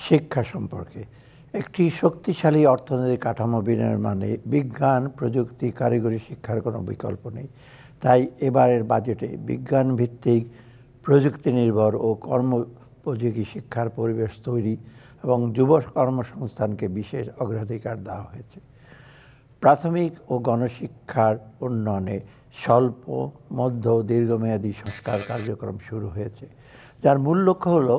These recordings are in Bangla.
শিক্ষা সম্পর্কে একটি শক্তিশালী অর্থনৈতিক কাঠামো বিনির্মাণে বিজ্ঞান, প্রযুক্তি, কারিগরি শিক্ষার কোনো বিকল্প নেই। তাই এবারের বাজেটে বিজ্ঞান ভিত্তিক, প্রযুক্তি নির্ভর ও কর্মোপযোগী শিক্ষার পরিবেশ তৈরি এবং যুব কর্মসংস্থানকে বিশেষ অগ্রাধিকার দেওয়া হয়েছে। প্রাথমিক ও গণশিক্ষার উন্নয়নে স্বল্প, মধ্য ও দীর্ঘমেয়াদী সংস্কার কার্যক্রম শুরু হয়েছে, যার মূল লক্ষ্য হল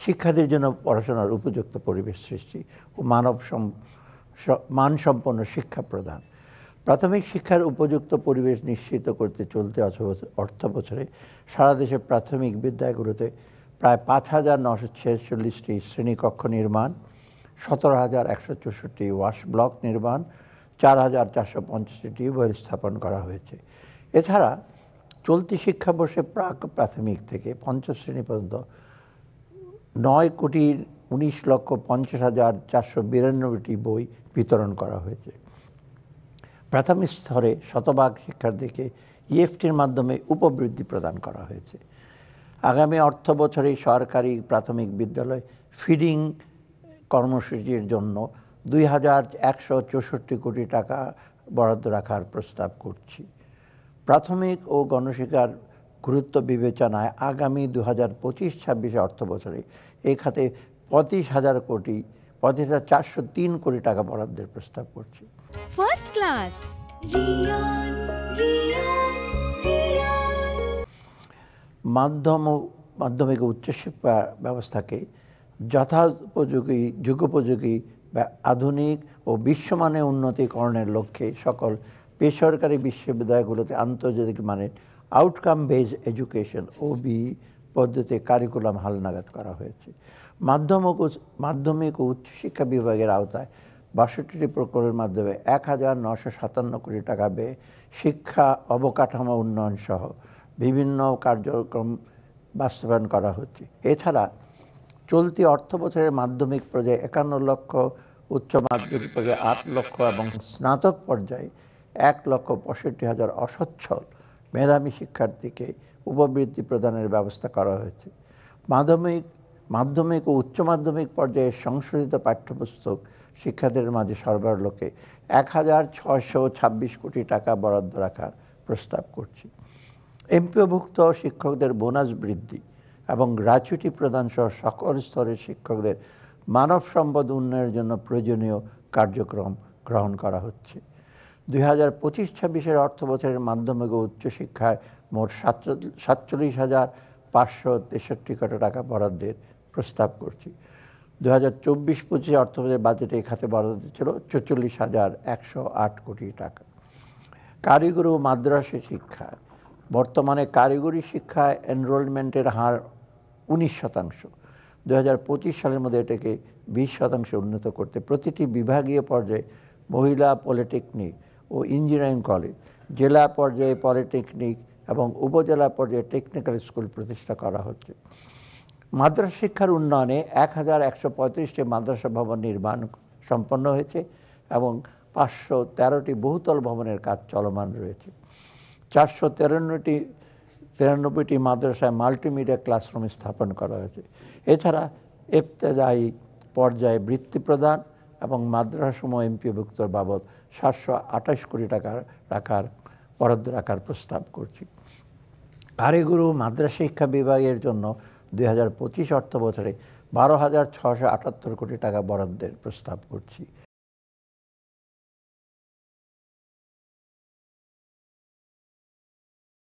শিক্ষার্থীর জন্য পড়াশোনার উপযুক্ত পরিবেশ সৃষ্টি ও মানসম্পন্ন শিক্ষা প্রদান। প্রাথমিক শিক্ষার উপযুক্ত পরিবেশ নিশ্চিত করতে চলতি অর্থবছরে সারা দেশে প্রাথমিক বিদ্যালয়গুলোতে প্রায় ৫,৯৪৬টি শ্রেণীকক্ষ নির্মাণ, ১৭,১৬৪ ওয়াশ ব্লক নির্মাণ, ৪,৪৫০টি টিউবওয়েল স্থাপন করা হয়েছে। এছাড়া চলতি শিক্ষাবর্ষে প্রাক প্রাথমিক থেকে পঞ্চম শ্রেণী পর্যন্ত ৯,১৯,৫০,৪৯২টি বই বিতরণ করা হয়েছে। প্রাথমিক স্তরে শতভাগ শিক্ষার্থীকে ইএফটির মাধ্যমে উপবৃত্তি প্রদান করা হয়েছে। আগামী অর্থ বছরে সরকারি প্রাথমিক বিদ্যালয় ফিডিং কর্মসূচির জন্য ২,১৬৪ কোটি টাকা বরাদ্দ রাখার প্রস্তাব করছি। প্রাথমিক ও গণশিক্ষার গুরুত্ব বিবেচনায় আগামী ২০২৫-২৬ অর্থ বছরে এই খাতে ৩৫,৪০৩ কোটি টাকা বরাদ্দের প্রস্তাব করছি। ফার্স্ট ক্লাস মাধ্যমিক ও উচ্চশিক্ষা ব্যবস্থাকে যুগোপযোগী আধুনিক ও বিশ্বমানের উন্নতিকরণের লক্ষ্যে সকল বেসরকারি বিশ্ববিদ্যালয়গুলোতে আন্তর্জাতিক মানের আউটকাম বেসড এডুকেশন OBE পদ্ধতিতে কারিকুলাম হালনাগাদ করা হয়েছে। মাধ্যমিক ও উচ্চশিক্ষা বিভাগের আওতায় ৬২টি প্রকল্পের মাধ্যমে ১,৯৫৭ কোটি টাকা ব্যয়ে শিক্ষা অবকাঠামো উন্নয়ন সহ বিভিন্ন কার্যক্রম বাস্তবায়ন করা হচ্ছে। এছাড়া চলতি অর্থ বছরের মাধ্যমিক পর্যায়ে ৫১ লক্ষ, উচ্চ মাধ্যমিক পর্যায়ে ৮ লক্ষ এবং স্নাতক পর্যায়ে ১,৬৫,০০০ অসচ্ছল মেধাবী শিক্ষার্থীকে উপবৃত্তি প্রদানের ব্যবস্থা করা হয়েছে। মাধ্যমিক ও উচ্চ মাধ্যমিক পর্যায়ে সংশোধিত পাঠ্যপুস্তক শিক্ষার্থীদের মাঝে সরবরাহ লক্ষ্যে ১,৬২৬ কোটি টাকা বরাদ্দ রাখার প্রস্তাব করছি। এমপিওভুক্ত শিক্ষকদের বোনাস বৃদ্ধি এবং গ্র্যাচুইটি প্রদান সহ সকল স্তরের শিক্ষকদের মানব সম্পদ উন্নয়নের জন্য প্রয়োজনীয় কার্যক্রম গ্রহণ করা হচ্ছে। ২০২৫-২৬ অর্থ বছরের মাধ্যমিক ও উচ্চশিক্ষায় মোট ৪৭,৫৬৩ কোটি টাকা বরাদ্দের প্রস্তাব করছি। ২০২৪-২৫ অর্থ বছরের বাজেটে এই খাতে বরাদ্দ ছিল ৪৪,১০৮ কোটি টাকা। কারিগরি ও মাদ্রাসা শিক্ষা বর্তমানে কারিগরি শিক্ষায় এনরোলমেন্টের হার ১৯%। ২০২৫ সালের মধ্যে এটাকে ২০% উন্নত করতে প্রতিটি বিভাগীয় পর্যায়ে মহিলা পলিটেকনিক ও ইঞ্জিনিয়ারিং কলেজ, জেলা পর্যায়ে পলিটেকনিক এবং উপজেলা পর্যায়ে টেকনিক্যাল স্কুল প্রতিষ্ঠা করা হচ্ছে। মাদ্রাসা শিক্ষার উন্নয়নে ১,১৩৫টি মাদ্রাসা ভবন নির্মাণ সম্পন্ন হয়েছে এবং ৫১৩টি বহুতল ভবনের কাজ চলমান রয়েছে। ৪৯৩টি মাদ্রাসায় মাল্টিমিডিয়া ক্লাসরুম স্থাপন করা হয়েছে। এছাড়া ইবতেদায়ী পর্যায়ে বৃত্তি প্রদান এবং মাদ্রাসাসমূহ এমপিওভুক্ত বাবদ ৭২৮ কোটি টাকা বরাদ্দ রাখার প্রস্তাব করছি। কারিগরি ও মাদ্রাসা শিক্ষা বিভাগের জন্য ২০২৫ অর্থ বছরে ১২,৬৭৮ কোটি টাকা বরাদ্দের প্রস্তাব করছি।